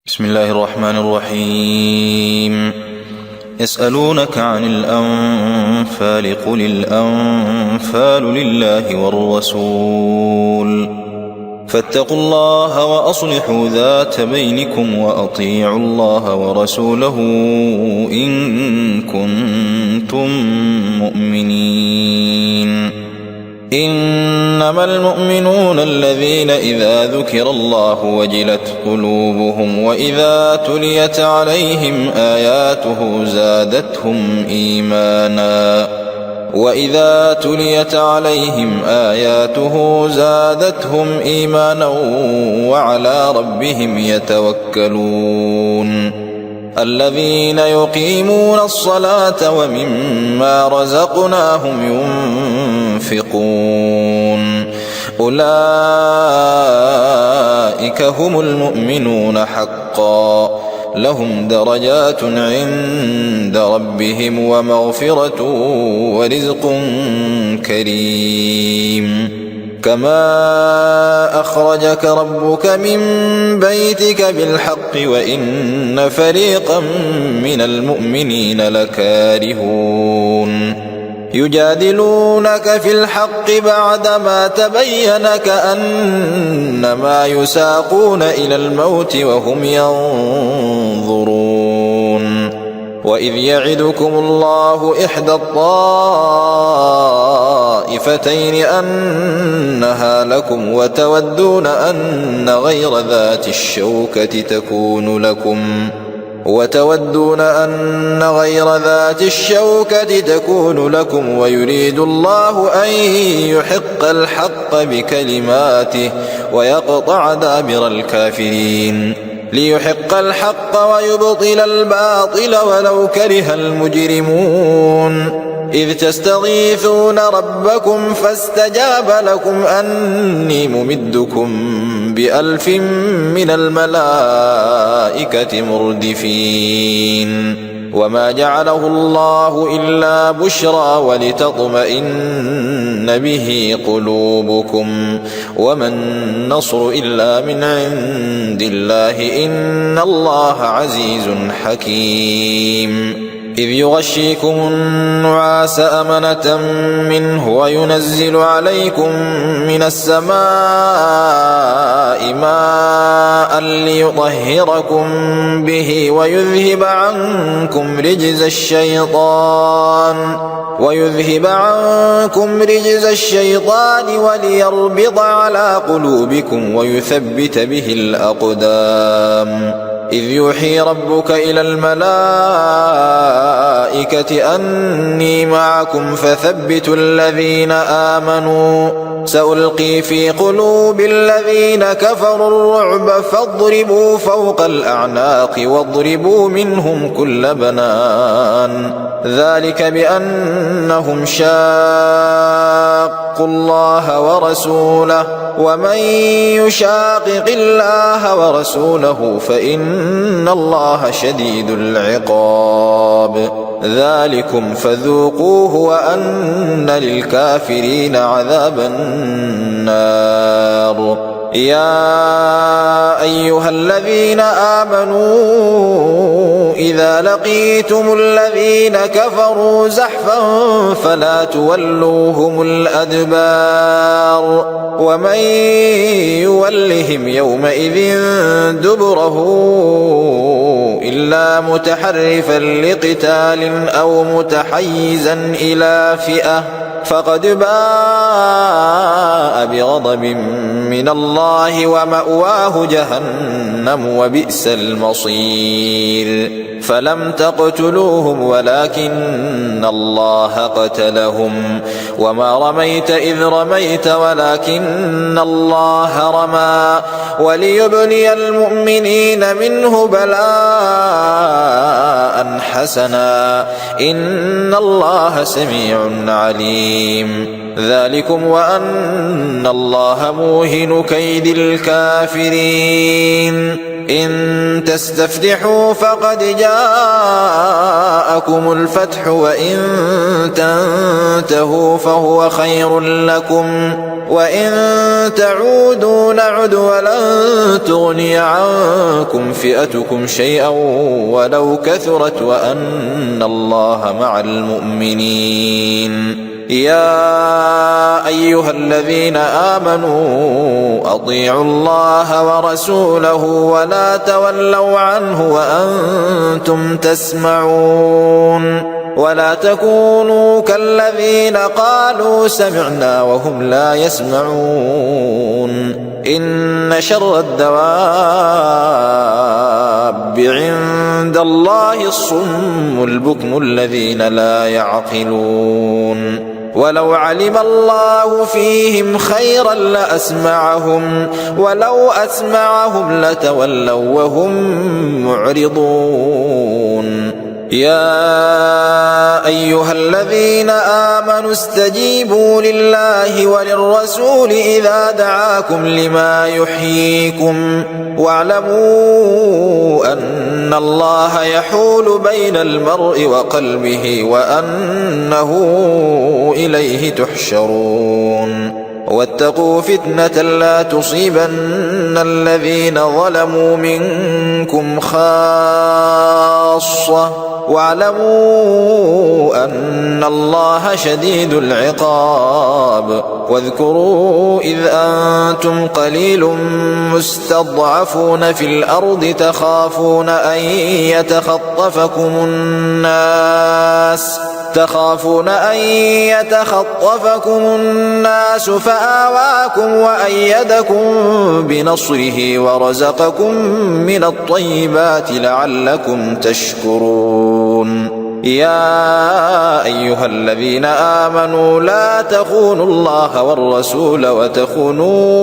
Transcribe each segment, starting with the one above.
بسم الله الرحمن الرحيم. يسألونك عن الأنفال قل الأنفال لله والرسول فاتقوا الله وأصلحوا ذات بينكم وأطيعوا الله ورسوله إن كنتم مؤمنين. إنما المؤمنون الذين إذا ذكر الله وجلت قلوبهم وإذا تليت عليهم آياته زادتهم إيمانا وعلى ربهم يتوكلون. الذين يقيمون الصلاة ومما رزقناهم ينفقون أولئك هم المؤمنون حقا لهم درجات عند ربهم ومغفرة ورزق كريم. كما أخرجك ربك من بيتك بالحق وإن فريقا من المؤمنين لكارهون. يجادلونك في الحق بعدما تبين كأنما يساقون إلى الموت وهم ينظرون. وإذ يعدكم الله إحدى الطائفتين أنها لكم وتودون أن غير ذات الشوكة تكون لكم ويريد الله أن يحق الحق بكلماته ويقطع دابر الكافرين ليحق الحق ويبطل الباطل ولو كره المجرمون. إذ تستغيثون ربكم فاستجاب لكم أني ممدكم ب1000 من الملائكة مردفين. وما جعله الله إلا بشرى ولتطمئن به قلوبكم وما النصر إلا من عند الله إن الله عزيز حكيم. إذ يغشيكم النعاس أمنة منه وينزل عليكم من السماء ماء ليطهركم به ويذهب عنكم رجز الشيطان وليربط على قلوبكم ويثبت به الأقدام. إذ يوحي ربك إلى الملائكة أني معكم فثبتوا الذين آمنوا سألقي في قلوب الذين كفروا الرعب فاضربوا فوق الأعناق واضربوا منهم كل بنان. ذلك بأنهم شاقوا الله ورسوله ومن يشاقق الله ورسوله فإن الله شديد العقاب. ذلكم فذوقوه وأن للكافرين عذاب النار. يا أيها الذين آمنوا إذا لقيتم الذين كفروا زحفا فلا تولوهم الأدبار ومن يولهم يومئذ دبره إلا متحرفا لقتال أو متحيزا إلى فئة فقد باء بغضب من الله ومأواه جهنم وبئس المصير. فلم تقتلوهم ولكن الله قتلهم وما رميت إذ رميت ولكن الله رمى وليبلي المؤمنين منه بلاء حسنا إن الله سميع عليم. ذلكم وأن الله موهن كيد الكافرين إن تستفتحوا فقد جاءكم الفتح وإن تنتهوا فهو خير لكم وإن تعودوا نعد ولن تغني عنكم فئتكم شيئا ولو كثرت وأن الله مع المؤمنين يا أيها الذين آمنوا أطيعوا الله ورسوله ولا تولوا عنه وأنتم تسمعون ولا تكونوا كالذين قالوا سمعنا وهم لا يسمعون إن شر الدواب عند الله الصم البكم الذين لا يعقلون ولو علم الله فيهم خيرا لأسمعهم ولو أسمعهم لتولوا وهم معرضون يا أيها الذين آمنوا استجيبوا لله وللرسول إذا دعاكم لما يحييكم واعلموا أن الله يحول بين المرء وقلبه وأنه إليه تحشرون واتقوا فتنة لا تصيبن الذين ظلموا منكم خاصة واعلموا أن الله شديد العقاب واذكروا إذ أنتم قليل مستضعفون في الأرض تخافون أن يتخطفكم الناس فآواكم وأيدكم بنصره ورزقكم من الطيبات لعلكم تشكرون يا أيها الذين آمنوا لا تخونوا الله والرسول وتخونوا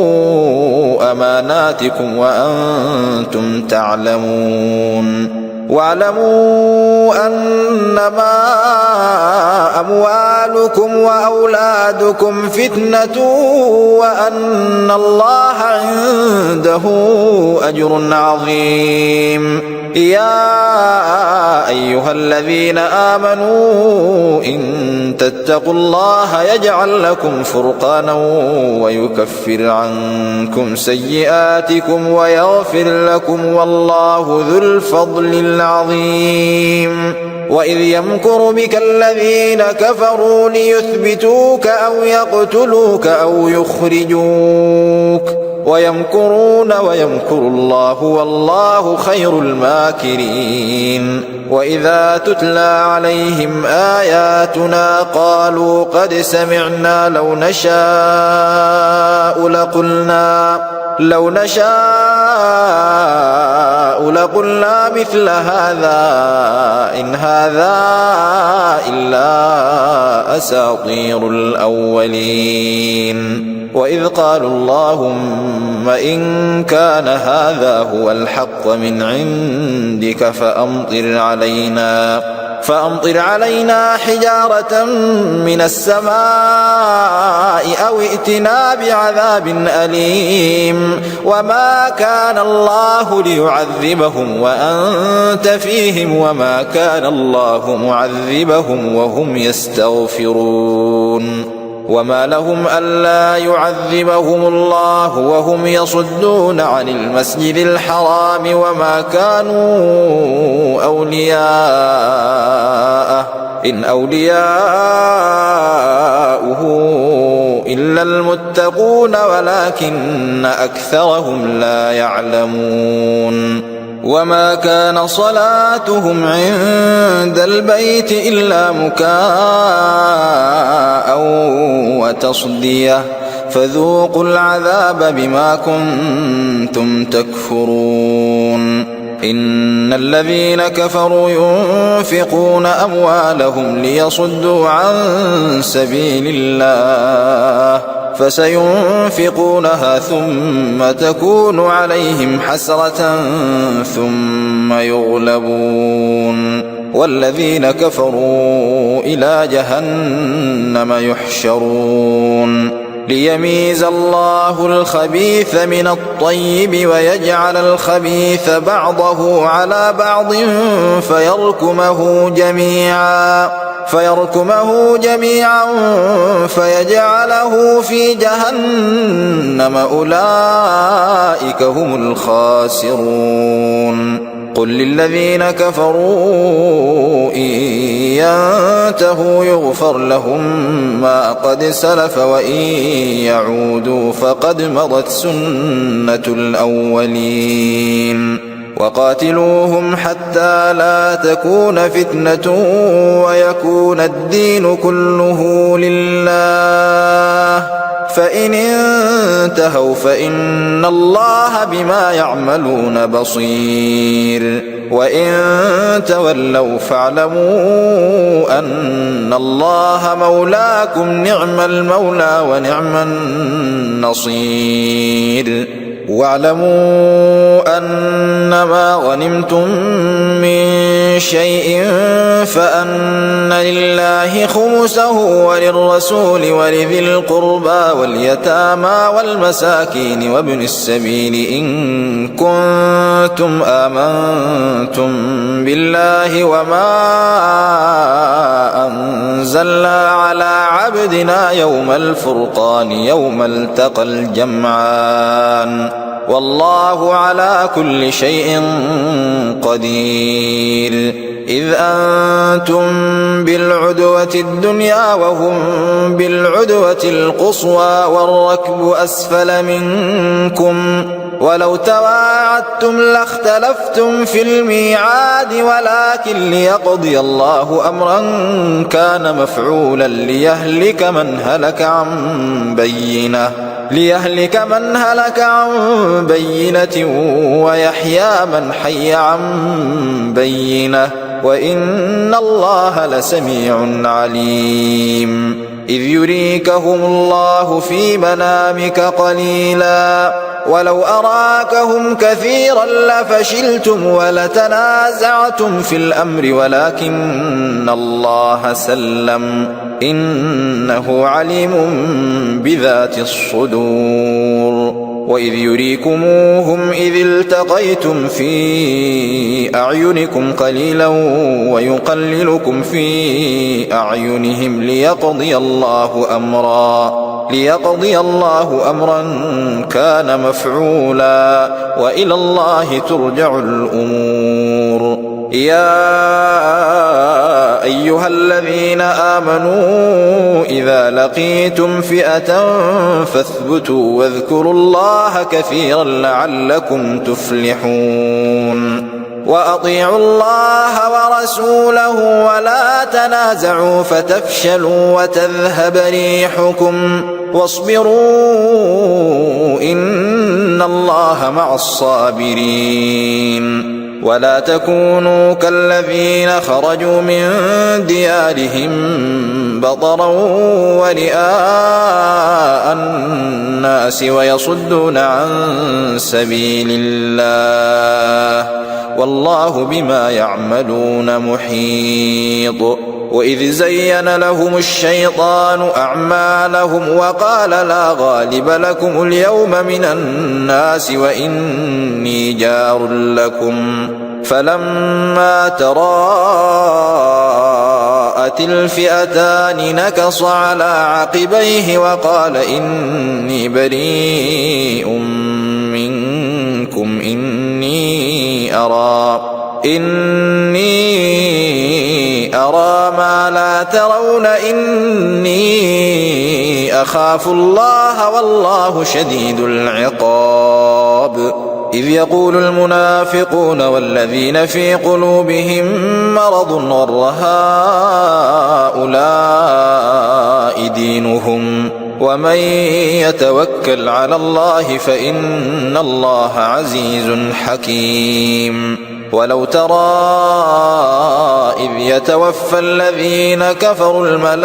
أماناتكم وأنتم تعلمون واعلموا أنما أموالكم وأولادكم فتنة وأن الله عنده أجر عظيم يا أيها الذين آمنوا إن تتقوا الله يجعل لكم فرقانا ويكفر عنكم سيئاتكم ويغفر لكم والله ذو الفضل العظيم وإذ يمكر بك الذين كفروا ليثبتوك أو يقتلوك أو يخرجوك ويمكرون ويمكر الله والله خير الماكرين وإذا تتلى عليهم آياتنا قالوا قد سمعنا لو نشاء لقلنا مثل هذا إن هذا إلا أساطير الأولين وإذ قالوا اللهم إن كان هذا هو الحق من عندك فأمطر علينا حجارة من السماء أو ائتنا بعذاب أليم وما كان الله ليعذبهم وأنت فيهم وما كان الله معذبهم وهم يستغفرون وما لهم ألا يعذبهم الله وهم يصدون عن المسجد الحرام وما كانوا أولياءه إن أولياؤه إلا المتقون ولكن أكثرهم لا يعلمون وما كان صلاتهم عند البيت إلا مكاء وتصدية فذوقوا العذاب بما كنتم تكفرون إن الذين كفروا ينفقون أموالهم ليصدوا عن سبيل الله فسينفقونها ثم تكون عليهم حسرة ثم يغلبون والذين كفروا إلى جهنم يحشرون ليميز الله الخبيث من الطيب ويجعل الخبيث بعضه على بعض فيركمه جميعا فيجعله في جهنم أولئك هم الخاسرون قل للذين كفروا إن ينتهوا يغفر لهم ما قد سلف وإن يعودوا فقد مضت سنة الأولين وقاتلوهم حتى لا تكون فتنة ويكون الدين كله لله فإن انتهوا فإن الله بما يعملون بصير وإن تولوا فاعلموا أن الله مولاكم نعم المولى ونعم النصير واعلموا أنما غنمتم من شيء فأن لله خمسه وللرسول ولذي القربى واليتامى والمساكين وابن السبيل إن كنتم آمنتم بالله وما أنزلنا على عبدنا يوم الفرقان يوم التقى الجمعان والله على كل شيء قدير إذ أنتم بالعدوة الدنيا وهم بالعدوة القصوى والركب أسفل منكم ولو تواعدتم لاختلفتم في الميعاد ولكن ليقضي الله أمرا كان مفعولا ليهلك من هلك عن بينة ويحيى من حي عن بينة وإن الله لسميع عليم إذ يريكهم الله في منامك قليلا ولو أراكهم كثيرا لفشلتم ولتنازعتم في الأمر ولكن الله سلم إنه عليم بذات الصدور وإذ يريكموهم إذ التقيتم في أعينكم قليلا ويقللكم في أعينهم ليقضي الله أمرا كان مفعولا وإلى الله ترجع الأمور يا أيها الذين آمنوا إذا لقيتم فئة فاثبتوا واذكروا الله كثيرا لعلكم تفلحون وأطيعوا الله ورسوله ولا تنازعوا فتفشلوا وتذهب ريحكم واصبروا إن الله مع الصابرين ولا تكونوا كالذين خرجوا من ديارهم بطرا ورئاء الناس ويصدون عن سبيل الله والله بما يعملون محيط وإذ زين لهم الشيطان أعمالهم وقال لا غالب لكم اليوم من الناس وإني جار لكم فلما تراءت الفئتان نكص على عقبيه وقال إني بريء منكم إني أرى ما لا ترون إني أخاف الله والله شديد العقاب إذ يقول المنافقون والذين في قلوبهم مرض غر هؤلاء دينهم ومن يتوكل على الله فإن الله عزيز حكيم ولو ترى إذ يتوفى الذين كفروا الملائكة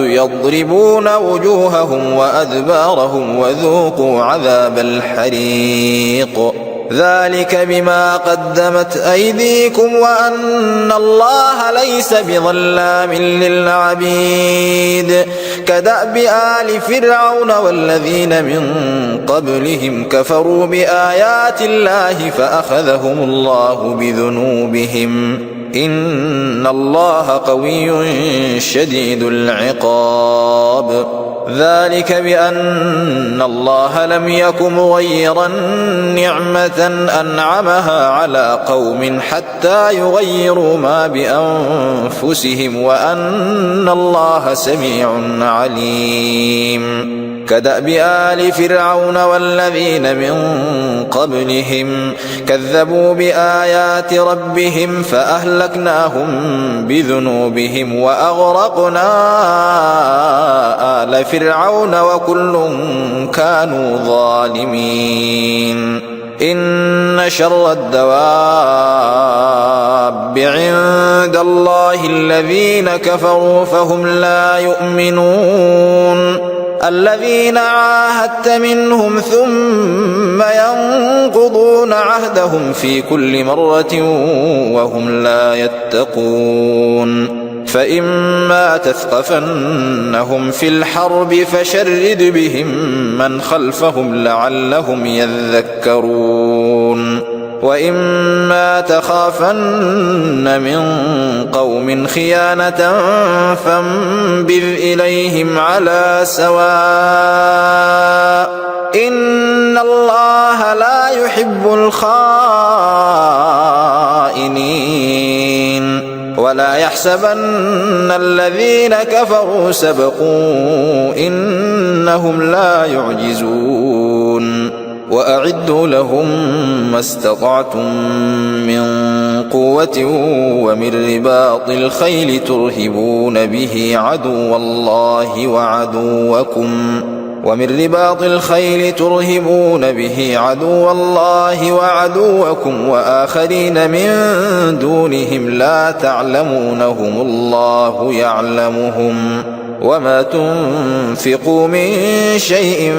يضربون وجوههم وأدبارهم وذوقوا عذاب الحريق ذلك بما قدمت أيديكم وأن الله ليس بظلام للعبيد كدأب آل فرعون والذين من قبلهم كفروا بآيات الله فأخذهم الله بذنوبهم إن الله قوي شديد العقاب ذلك بأن الله لم يك مغيرا نعمة أنعمها على قوم حتى يغيروا ما بأنفسهم وأن الله سميع عليم كدأب آل فرعون والذين من قبلهم كذبوا بآيات ربهم فأهلكناهم بذنوبهم وأغرقنا آل فرعون وكل كانوا ظالمين إن شر الدواب عند الله الذين كفروا فهم لا يؤمنون الذين عاهدت منهم ثم ينقضون عهدهم في كل مرة وهم لا يتقون فإما تثقفنهم في الحرب فشرد بهم من خلفهم لعلهم يذكرون وإما تخافن من قوم خيانة فانبذ إليهم على سواء إن الله لا يحب الخائنين ولا يحسبن الذين كفروا سبقوا إنهم لا يعجزون وأعدوا لهم ما استطعتم من قوة ومن رباط الخيل ترهبون به عدو الله وعدوكم وآخرين من دونهم لا تعلمونهم الله يعلمهم وما تنفقوا من شيء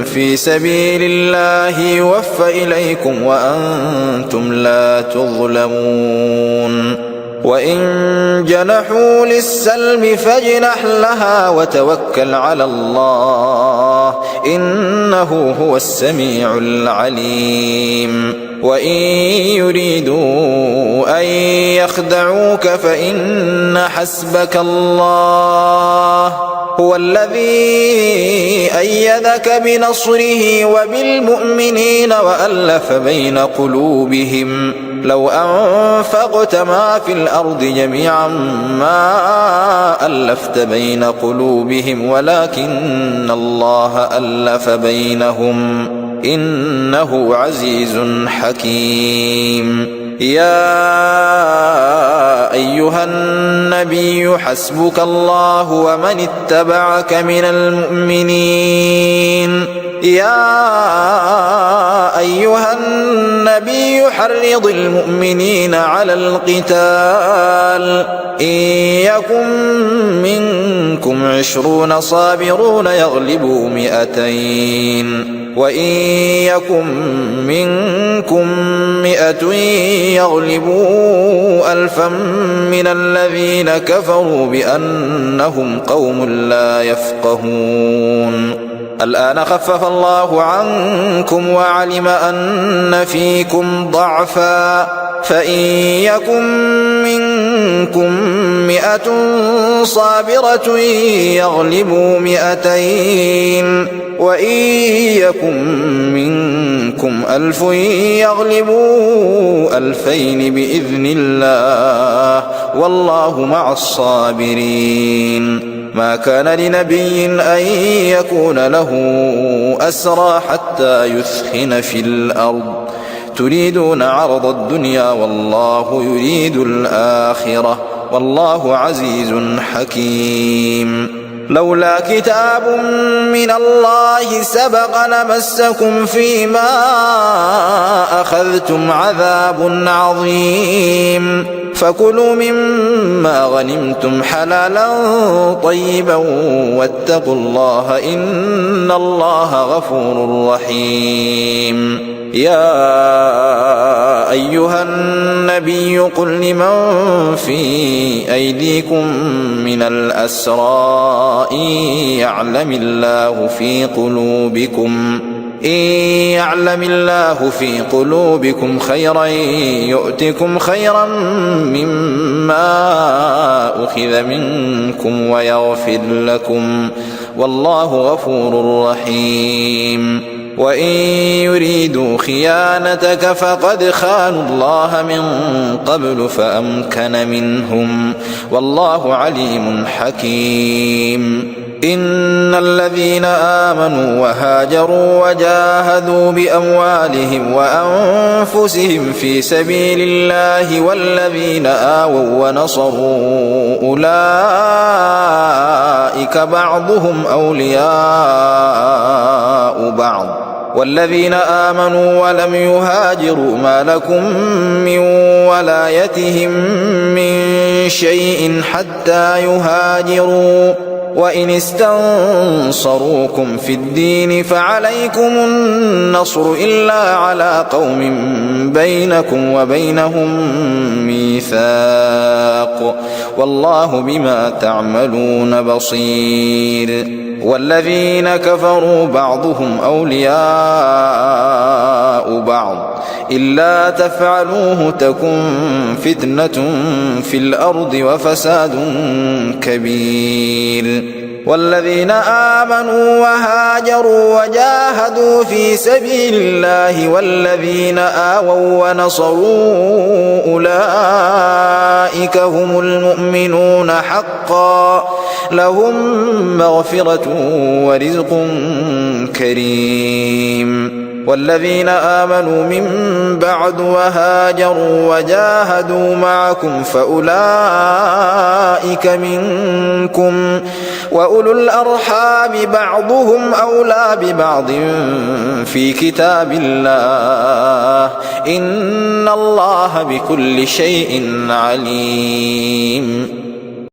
في سبيل الله يوفى إليكم وأنتم لا تظلمون وإن جنحوا للسلم فاجنح لها وتوكل على الله إنه هو السميع العليم وإن يريدوا أن يخدعوك فإن حسبك الله هو الذي أيدك بنصره وبالمؤمنين وألف بين قلوبهم لو أنفقت ما في الأرض جميعا ما ألفت بين قلوبهم ولكن الله ألف بينهم إنه عزيز حكيم يا أيها النبي حسبك الله ومن اتبعك من المؤمنين يا أيها النبي حرض المؤمنين على القتال إن يكن منكم 20 صابرون يغلبوا 200 وإن يكن منكم 100 يغلبوا 1000 من الذين كفروا بأنهم قوم لا يفقهون الآن خفف الله عنكم وعلم أن فيكم ضعفا فإن يكن منكم 100 صابرة يغلبوا 200 وإن يكن منكم 1000 يغلبوا 2000 بإذن الله والله مع الصابرين ما كان لنبي أن يكون له أسرى حتى يثخن في الأرض تريدون عرض الدنيا والله يريد الآخرة والله عزيز حكيم لولا كتاب من الله سبق لمسكم فيما أخذتم عذاب عظيم فكلوا مما غنمتم حلالا طيبا واتقوا الله إن الله غفور رحيم يا أيها النبي قل لمن في أيديكم من الأسرى إن يعلم الله في قلوبكم خيرا يؤتكم خيرا مما أخذ منكم ويغفر لكم والله غفور رحيم. وإن يريدوا خيانتك فقد خانوا الله من قبل فأمكن منهم والله عليم حكيم. إن الذين آمنوا وهاجروا وجاهدوا بأموالهم وأنفسهم في سبيل الله والذين آووا ونصروا أولئك بعضهم أولياء بعض والذين آمنوا ولم يهاجروا ما لكم من ولايتهم من شيء حتى يهاجروا وإن استنصروكم في الدين فعليكم النصر إلا على قوم بينكم وبينهم ميثاق والله بما تعملون بصير. والذين كفروا بعضهم أولياء بعض إلا تفعلوه تكن فتنة في الأرض وفساد كبير. والذين آمنوا وهاجروا وجاهدوا في سبيل الله والذين آووا ونصروا أولئك هم المؤمنون حقا لهم مغفرة ورزق كريم. والذين آمنوا من بعد وهاجروا وجاهدوا معكم فأولئك منكم وأولو الأرحام بعضهم أولى ببعض في كتاب الله إن الله بكل شيء عليم.